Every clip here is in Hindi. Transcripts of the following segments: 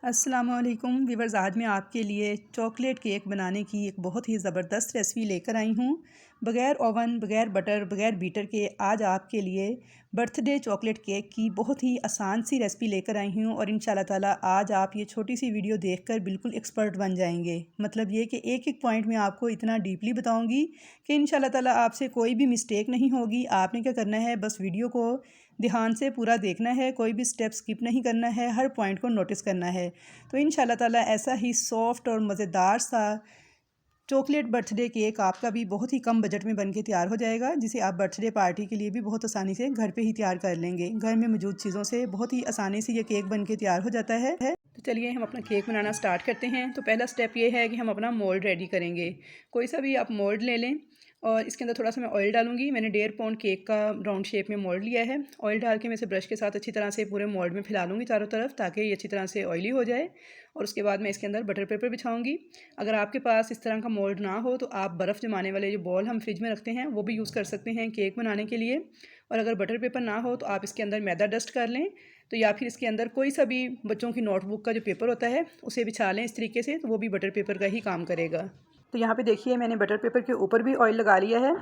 अस्सलामुअलैकुम व्यूअर्स, आज मैं आपके लिए चॉकलेट केक बनाने की एक बहुत ही ज़बरदस्त रेसिपी लेकर आई हूँ। बग़ैर ओवन, बग़ैर बटर, बग़ैर बीटर के आज आपके लिए बर्थडे चॉकलेट केक की बहुत ही आसान सी रेसिपी लेकर आई हूँ और इंशाल्लाह ताला आज आप ये छोटी सी वीडियो देखकर बिल्कुल एक्सपर्ट बन जाएंगे। मतलब ये कि एक एक पॉइंट में आपको इतना डीपली बताऊँगी कि इंशाल्लाह ताला आपसे कोई भी मिस्टेक नहीं होगी। आपने क्या करना है, बस वीडियो को ध्यान से पूरा देखना है, कोई भी स्टेप स्किप नहीं करना है, हर पॉइंट को नोटिस करना है। तो इंशाल्लाह ताला ऐसा ही सॉफ्ट और मज़ेदार सा चॉकलेट बर्थडे केक आपका भी बहुत ही कम बजट में बनके तैयार हो जाएगा, जिसे आप बर्थडे पार्टी के लिए भी बहुत आसानी से घर पे ही तैयार कर लेंगे। घर में मौजूद चीज़ों से बहुत ही आसानी से ये केक बनके तैयार हो जाता है। तो चलिए हम अपना केक बनाना स्टार्ट करते हैं। तो पहला स्टेप ये है कि हम अपना मोल्ड रेडी करेंगे। कोई सा भी आप मोल्ड ले लें और इसके अंदर थोड़ा सा मैं ऑयल डालूंगी। मैंने 1.5 पाउंड केक का राउंड शेप में मोल्ड लिया है। ऑयल डाल के मैं इसे ब्रश के साथ अच्छी तरह से पूरे मोल्ड में फैला लूँगी चारों तरफ, ताकि ये अच्छी तरह से ऑयली हो जाए। और उसके बाद मैं इसके अंदर बटर पेपर बिछाऊंगी। अगर आपके पास इस तरह का मोल्ड ना हो तो आप बर्फ़ जमाने वाले जो बॉल हम फ्रिज में रखते हैं वो भी यूज़ कर सकते हैं केक बनाने के लिए। और अगर बटर पेपर ना हो तो आप इसके अंदर मैदा डस्ट कर लें, तो या फिर इसके अंदर कोई सा भी बच्चों की नोटबुक का जो पेपर होता है उसे बिछा लें इस तरीके से, तो वो भी बटर पेपर का ही काम करेगा। तो यहाँ पे देखिए मैंने बटर पेपर के ऊपर भी ऑयल लगा लिया है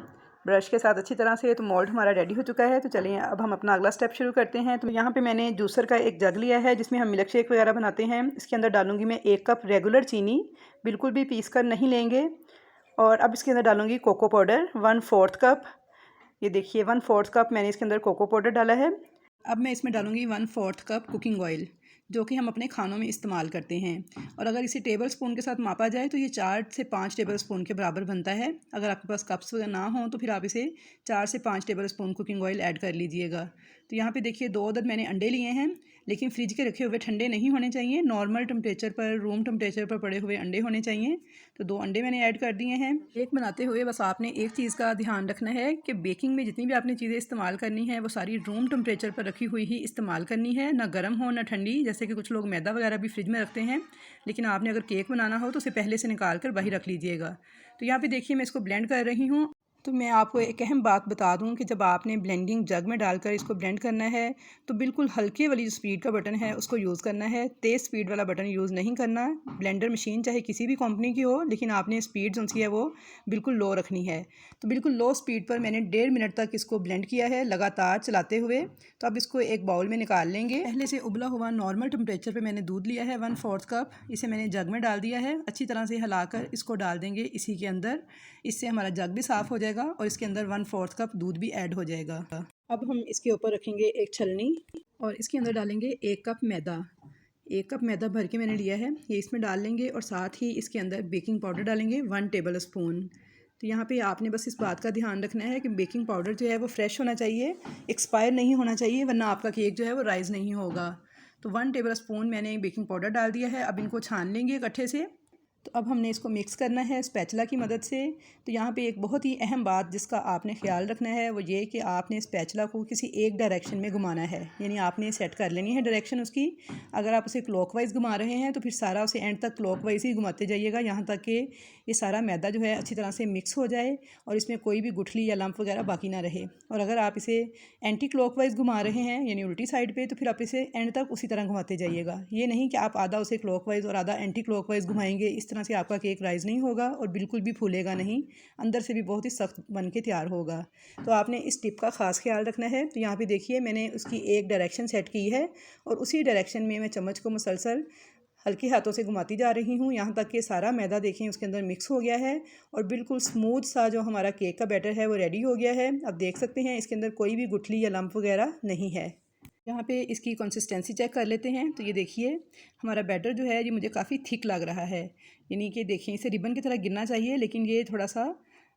ब्रश के साथ अच्छी तरह से। तो मोल्ड हमारा रेडी हो चुका है। तो चलिए अब हम अपना अगला स्टेप शुरू करते हैं। तो यहाँ पे मैंने जूसर का एक जग लिया है जिसमें हम मिल्क शेक वगैरह बनाते हैं। इसके अंदर डालूंगी मैं 1 कप रेगुलर चीनी, बिल्कुल भी पीस कर नहीं लेंगे। और अब इसके अंदर डालूंगी कोको पाउडर 1/4 कप। ये देखिए 1/4 कप मैंने इसके अंदर कोको पाउडर डाला है। अब मैं इसमें डालूंगी 1/4 कप कुकिंग ऑयल, जो कि हम अपने खानों में इस्तेमाल करते हैं। और अगर इसे टेबल स्पून के साथ मापा जाए तो ये 4 से 5 टेबल स्पून के बराबर बनता है। अगर आपके पास कप्स ना हो तो फिर आप इसे 4 से 5 table spoon cooking oil add कर लीजिएगा। तो यहाँ पे देखिए 2 अदद मैंने अंडे लिए हैं, लेकिन फ्रिज के रखे हुए ठंडे नहीं होने चाहिए, नॉर्मल टेम्परेचर पर, रूम टेम्परेचर पर पड़े हुए अंडे होने चाहिए। तो 2 अंडे मैंने ऐड कर दिए हैं। केक बनाते हुए बस आपने एक चीज़ का ध्यान रखना है कि बेकिंग में जितनी भी आपने चीज़ें इस्तेमाल करनी है वो सारी रूम टेम्परेचर पर रखी हुई ही इस्तेमाल करनी है, ना गर्म हो ना ठंडी। जैसे कि कुछ लोग मैदा वगैरह भी फ्रिज में रखते हैं, लेकिन आपने अगर केक बनाना हो तो उसे पहले से निकाल कर बाहर रख लीजिएगा। तो यहाँ पे देखिए मैं इसको ब्लेंड कर रही हूँ। तो मैं आपको एक अहम बात बता दूं कि जब आपने ब्लेंडिंग जग में डालकर इसको ब्लेंड करना है तो बिल्कुल हल्के वाली जो स्पीड का बटन है उसको यूज़ करना है, तेज़ स्पीड वाला बटन यूज़ नहीं करना। ब्लेंडर मशीन चाहे किसी भी कंपनी की हो, लेकिन आपने स्पीड जो सी है वो बिल्कुल लो रखनी है। तो बिल्कुल लो स्पीड पर मैंने 1.5 मिनट तक इसको ब्लेंड किया है लगातार चलाते हुए। तो अब इसको एक बाउल में निकाल लेंगे। पहले से उबला हुआ नॉर्मल टेम्परेचर पर मैंने दूध लिया है 1/4 कप, इसे मैंने जग में डाल दिया है। अच्छी तरह से हिलाकर इसको डाल देंगे इसी के अंदर, इससे हमारा जग भी साफ़ हो जाएगा और इसके अंदर 1/4 कप दूध भी ऐड हो जाएगा। अब हम इसके ऊपर रखेंगे एक छलनी और इसके अंदर डालेंगे 1 कप मैदा। 1 कप मैदा भर के मैंने लिया है, ये इसमें डाल लेंगे। और साथ ही इसके अंदर बेकिंग पाउडर डालेंगे 1 टेबल स्पून। तो यहाँ पे आपने बस इस बात का ध्यान रखना है कि बेकिंग पाउडर जो है वो फ्रेश होना चाहिए, एक्सपायर नहीं होना चाहिए, वरना आपका केक जो है वो राइज़ नहीं होगा। तो 1 टेबल स्पून मैंने बेकिंग पाउडर डाल दिया है। अब इनको छान लेंगे इकट्ठे से। तो अब हमने इसको मिक्स करना है स्पैचुला की मदद से। तो यहाँ पे एक बहुत ही अहम बात जिसका आपने ख्याल रखना है वो ये कि आपने स्पैचुला को किसी एक डायरेक्शन में घुमाना है, यानी आपने सेट कर लेनी है डायरेक्शन उसकी। अगर आप उसे क्लॉकवाइज घुमा रहे हैं तो फिर सारा उसे एंड तक क्लॉकवाइज ही घुमाते जाइएगा, यहाँ तक कि ये सारा मैदा जो है अच्छी तरह से मिक्स हो जाए और इसमें कोई भी गुठली या लंप वगैरह बाकी ना रहे। और अगर आप इसे एंटी क्लॉकवाइज घुमा रहे हैं यानी उल्टी साइड पे, तो फिर आप इसे एंड तक उसी तरह घुमाते जाइएगा। ये नहीं कि आप आधा उसे क्लॉकवाइज और आधा एंटी क्लॉकवाइज घुमाएंगे, इस तरह से आपका केक राइज़ नहीं होगा और बिल्कुल भी फूलेगा नहीं, अंदर से भी बहुत ही सख्त बन के तैयार होगा। तो आपने इस टिप का ख़ास ख्याल रखना है। तो यहाँ पे देखिए मैंने उसकी एक डायरेक्शन सेट की है और उसी डायरेक्शन में मैं चम्मच को मुसलसल हल्के हाथों से घुमाती जा रही हूँ, यहाँ तक कि सारा मैदा देखें उसके अंदर मिक्स हो गया है और बिल्कुल स्मूथ सा जो हमारा केक का बैटर है वो रेडी हो गया है। अब देख सकते हैं इसके अंदर कोई भी गुठली या लंप वगैरह नहीं है। यहाँ पे इसकी कंसिस्टेंसी चेक कर लेते हैं। तो ये देखिए हमारा बैटर जो है ये मुझे काफ़ी थिक लग रहा है, यानी कि देखिए इसे रिबन की तरह गिरना चाहिए, लेकिन ये थोड़ा सा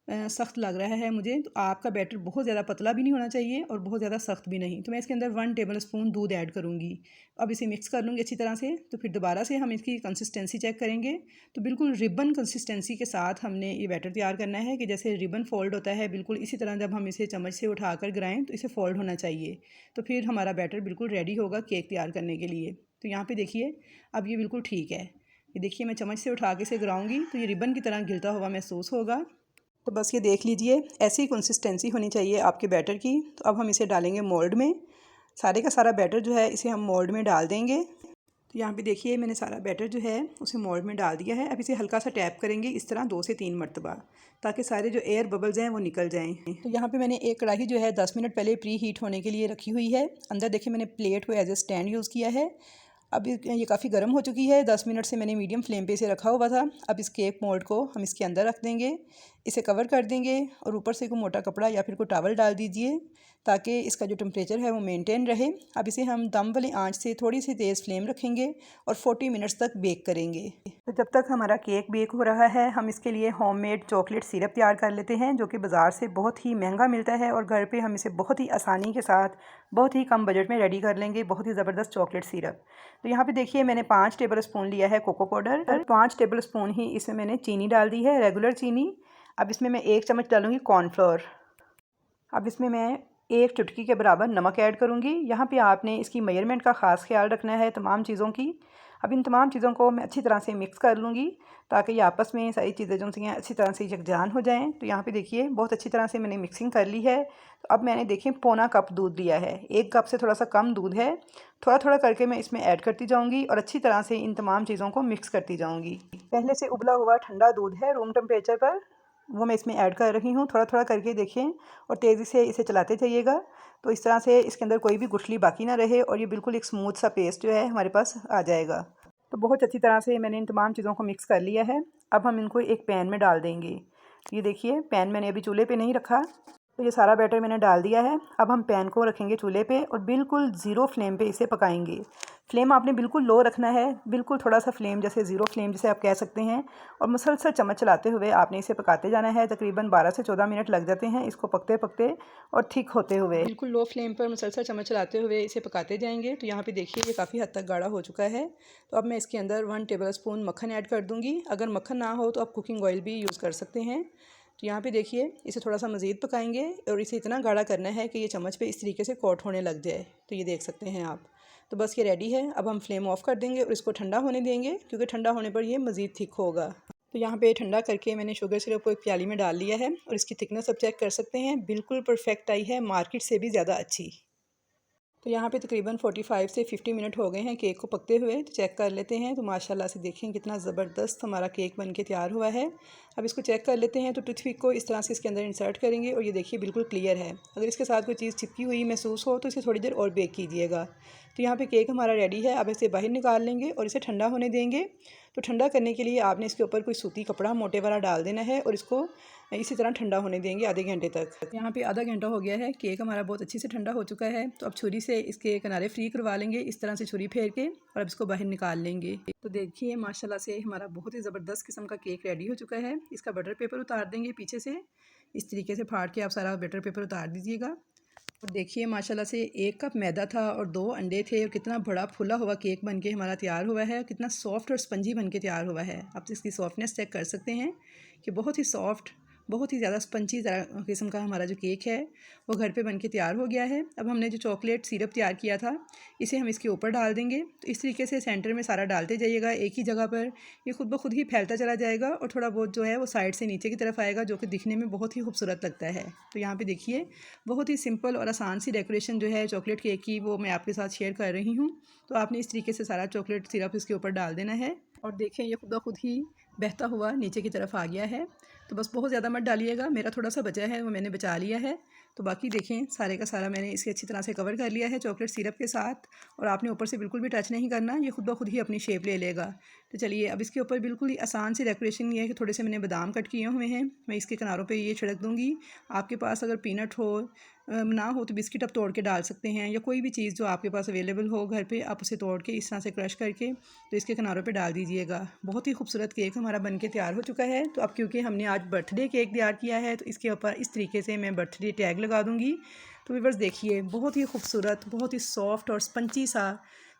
सख्त लग रहा है मुझे। तो आपका बैटर बहुत ज़्यादा पतला भी नहीं होना चाहिए और बहुत ज़्यादा सख्त भी नहीं। तो मैं इसके अंदर 1 टेबल स्पून दूध ऐड करूँगी। अब इसे मिक्स कर लूँगी अच्छी तरह से। तो फिर दोबारा से हम इसकी कंसिस्टेंसी चेक करेंगे। तो बिल्कुल रिबन कंसिस्टेंसी के साथ हमने ये बैटर तैयार करना है कि जैसे रिबन फोल्ड होता है, बिल्कुल इसी तरह जब हम इसे चम्मच से उठाकर गिराएं तो इसे फोल्ड होना चाहिए। तो फिर हमारा बैटर बिल्कुल रेडी होगा केक तैयार करने के लिए। तो यहाँ पे देखिए अब ये बिल्कुल ठीक है। ये देखिए मैं चम्मच से उठा के इसे गिराऊंगी तो ये रिबन की तरह गिरता हुआ महसूस होगा। तो बस ये देख लीजिए ऐसी कंसिस्टेंसी होनी चाहिए आपके बैटर की। तो अब हम इसे डालेंगे मोल्ड में। सारे का सारा बैटर जो है इसे हम मोल्ड में डाल देंगे। तो यहाँ पे देखिए मैंने सारा बैटर जो है उसे मोल्ड में डाल दिया है। अब इसे हल्का सा टैप करेंगे इस तरह 2 से 3 मरतबा, ताकि सारे जो एयर बबल्स हैं वो निकल जाएं। तो यहाँ पे मैंने एक कढ़ाई जो है 10 मिनट पहले प्री हीट होने के लिए रखी हुई है। अंदर देखिए मैंने प्लेट को एज ए स्टैंड यूज़ किया है। अब ये काफ़ी गर्म हो चुकी है। 10 मिनट से मैंने मीडियम फ्लेम पे इसे रखा हुआ था। अब इस केक मोल्ड को हम इसके अंदर रख देंगे, इसे कवर कर देंगे और ऊपर से कोई मोटा कपड़ा या फिर कोई टॉवल डाल दीजिए ताकि इसका जो टेम्परेचर है वो मेंटेन रहे। अब इसे हम दम वाली आंच से थोड़ी सी तेज़ फ्लेम रखेंगे और 40 मिनट्स तक बेक करेंगे। तो जब तक हमारा केक बेक हो रहा है हम इसके लिए होममेड चॉकलेट सिरप तैयार कर लेते हैं, जो कि बाज़ार से बहुत ही महंगा मिलता है और घर पे हम इसे बहुत ही आसानी के साथ बहुत ही कम बजट में रेडी कर लेंगे। बहुत ही ज़बरदस्त चॉकलेट सिरप। तो यहाँ पे देखिए मैंने 5 टेबल स्पून लिया है कोको पाउडर और 5 टेबल स्पून ही इसमें मैंने चीनी डाल दी है, रेगुलर चीनी। अब इसमें मैं 1 चम्मच डालूँगी कॉर्नफ्लोर। अब इसमें मैं 1 चुटकी के बराबर नमक ऐड करूँगी। यहाँ पे आपने इसकी मेजरमेंट का ख़ास ख्याल रखना है तमाम चीज़ों की। अब इन तमाम चीज़ों को मैं अच्छी तरह से मिक्स कर लूँगी ताकि ये आपस में सारी चीज़ें जो हैं अच्छी तरह से यकजान हो जाएं। तो यहाँ पे देखिए बहुत अच्छी तरह से मैंने मिक्सिंग कर ली है। तो अब मैंने देखिए पौना कप दूध लिया है, 1 कप से थोड़ा सा कम दूध है। थोड़ा थोड़ा करके मैं इसमें ऐड करती जाऊँगी और अच्छी तरह से इन तमाम चीज़ों को मिक्स करती जाऊँगी। पहले से उबला हुआ ठंडा दूध है रूम टेम्परेचर पर, वो मैं इसमें ऐड कर रही हूँ। थोड़ा थोड़ा करके देखें और तेज़ी से इसे चलाते जाइएगा तो इस तरह से इसके अंदर कोई भी गुठली बाकी ना रहे और ये बिल्कुल एक स्मूथ सा पेस्ट जो है हमारे पास आ जाएगा। तो बहुत अच्छी तरह से मैंने इन तमाम चीज़ों को मिक्स कर लिया है। अब हम इनको एक पैन में डाल देंगे। ये देखिए पैन मैंने अभी चूल्हे पे नहीं रखा, तो ये सारा बैटर मैंने डाल दिया है। अब हम पैन को रखेंगे चूल्हे पे और बिल्कुल ज़ीरो फ्लेम पे इसे पकाएंगे। फ्लेम आपने बिल्कुल लो रखना है, बिल्कुल थोड़ा सा फ्लेम जैसे ज़ीरो फ्लेम जिसे आप कह सकते हैं, और मुसलसल चम्मच चलाते हुए आपने इसे पकाते जाना है। तकरीबन 12 से 14 मिनट लग जाते हैं इसको पकते पकते और थिक होते हुए। बिल्कुल लो फ्लेम पर मुसलसल चम्मच चलाते हुए इसे पकाते जाएंगे। तो यहाँ पे देखिए ये काफ़ी हद तक गाढ़ा हो चुका है। तो अब मैं इसके अंदर 1 टेबल स्पून मक्खन ऐड कर दूँगी। अगर मक्खन ना हो तो आप कुकिंग ऑयल भी यूज़ कर सकते हैं। तो यहाँ पे देखिए इसे थोड़ा सा मज़ीद पकाएंगे और इसे इतना गाढ़ा करना है कि ये चम्मच पे इस तरीके से कोट होने लग जाए। तो ये देख सकते हैं आप। तो बस ये रेडी है। अब हम फ्लेम ऑफ़ कर देंगे और इसको ठंडा होने देंगे, क्योंकि ठंडा होने पर ये मज़ीद थिक होगा। तो यहाँ पे ठंडा करके मैंने शुगर सिरप को एक प्याली में डाल लिया है और इसकी थिकनेस अब चेक कर सकते हैं, बिल्कुल परफेक्ट आई है, मार्केट से भी ज़्यादा अच्छी। तो यहाँ पे तकरीबन 45 से 50 मिनट हो गए हैं केक को पकते हुए। तो चेक कर लेते हैं। तो माशाल्लाह से देखें कितना ज़बरदस्त हमारा केक बन के तैयार हुआ है। अब इसको चेक कर लेते हैं। तो टूथपिक को इस तरह से इसके अंदर इंसर्ट करेंगे और ये देखिए बिल्कुल क्लियर है। अगर इसके साथ कोई चीज़ चिपकी हुई महसूस हो तो इसे थोड़ी देर और बेक कीजिएगा। तो यहाँ पे केक हमारा रेडी है। अब इसे बाहर निकाल लेंगे और इसे ठंडा होने देंगे। तो ठंडा करने के लिए आपने इसके ऊपर कोई सूती कपड़ा मोटे वाला डाल देना है और इसको इसी तरह ठंडा होने देंगे आधे घंटे तक। यहाँ पे आधा घंटा हो गया है, केक हमारा बहुत अच्छी से ठंडा हो चुका है। तो अब छुरी से इसके किनारे फ्री करवा लेंगे, इस तरह से छुरी फेर के, और अब इसको बाहर निकाल लेंगे। तो देखिए माशाल्लाह से हमारा बहुत ही ज़बरदस्त किस्म का केक रेडी हो चुका है। इसका बटर पेपर उतार देंगे पीछे से, इस तरीके से फाड़ के आप सारा बटर पेपर उतार दीजिएगा। और देखिए माशाल्लाह से 1 कप मैदा था और 2 अंडे थे और कितना बड़ा फुला हुआ केक बनके हमारा तैयार हुआ है, कितना सॉफ्ट और स्पंजी बनके तैयार हुआ है। आप इसकी सॉफ्टनेस चेक कर सकते हैं कि बहुत ही सॉफ्ट, बहुत ही ज़्यादा स्पंजी किस्म का हमारा जो केक है वो घर पे बनके तैयार हो गया है। अब हमने जो चॉकलेट सिरप तैयार किया था इसे हम इसके ऊपर डाल देंगे। तो इस तरीके से सेंटर में सारा डालते जाइएगा एक ही जगह पर, ये खुद ब खुद ही फैलता चला जाएगा और थोड़ा बहुत जो है वो साइड से नीचे की तरफ आएगा, जो कि दिखने में बहुत ही खूबसूरत लगता है। तो यहाँ पे देखिए बहुत ही सिंपल और आसान सी डेकोरेशन जो है चॉकलेट केक की वो मैं आपके साथ शेयर कर रही हूँ। तो आपने इस तरीके से सारा चॉकलेट सिरप इसके ऊपर डाल देना है और देखें ये खुद ब खुद ही बहता हुआ नीचे की तरफ आ गया है। तो बस बहुत ज़्यादा मत डालिएगा, मेरा थोड़ा सा बचा है वो मैंने बचा लिया है। तो बाकी देखें सारे का सारा मैंने इसके अच्छी तरह से कवर कर लिया है चॉकलेट सिरप के साथ, और आपने ऊपर से बिल्कुल भी टच नहीं करना, ये खुद ब खुद ही अपनी शेप ले लेगा। तो चलिए अब इसके ऊपर बिल्कुल ही आसान सी डेकोरेशन ये है कि थोड़े से मैंने बादाम कट किए हुए हैं, मैं इसके किनारों पे ये छिड़क दूँगी। आपके पास अगर पीनट हो ना हो तो बिस्किट आप तोड़ के डाल सकते हैं, या कोई भी चीज़ जो आपके पास अवेलेबल हो घर पे आप उसे तोड़ के इस तरह से क्रश करके तो इसके किनारों पे डाल दीजिएगा। बहुत ही खूबसूरत केक हमारा बनके तैयार हो चुका है। तो अब क्योंकि हमने आज बर्थडे केक तैयार किया है तो इसके ऊपर इस तरीके से मैं बर्थडे टैग लगा दूँगी। तो व्यूअर्स देखिए बहुत ही खूबसूरत, बहुत ही सॉफ्ट और स्पंची सा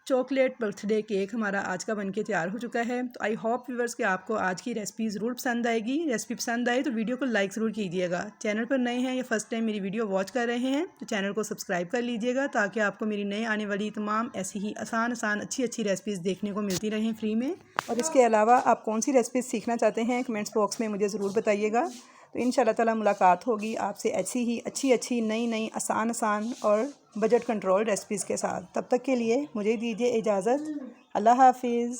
चॉकलेट बर्थडे केक हमारा आज का बनके तैयार हो चुका है। तो आई होप व्यूअर्स कि आपको आज की रेसिपी ज़रूर पसंद आएगी। रेसिपी पसंद आए तो वीडियो को लाइक ज़रूर कीजिएगा। चैनल पर नए हैं या फर्स्ट टाइम मेरी वीडियो वॉच कर रहे हैं तो चैनल को सब्सक्राइब कर लीजिएगा, ताकि आपको मेरी नए आने वाली तमाम ऐसी ही आसान अच्छी रेसिपीज़ देखने को मिलती रहें फ्री में। और इसके अलावा आप कौन सी रेसिपीज़ सीखना चाहते हैं कमेंट्स बॉक्स में मुझे ज़रूर बताइएगा। तो इंशाल्लाह ताला मुलाकात होगी आपसे ऐसी ही अच्छी नई आसान और बजट कंट्रोल रेसिपीज़ के साथ। तब तक के लिए मुझे दीजिए इजाज़त। अल्लाह हाफिज़।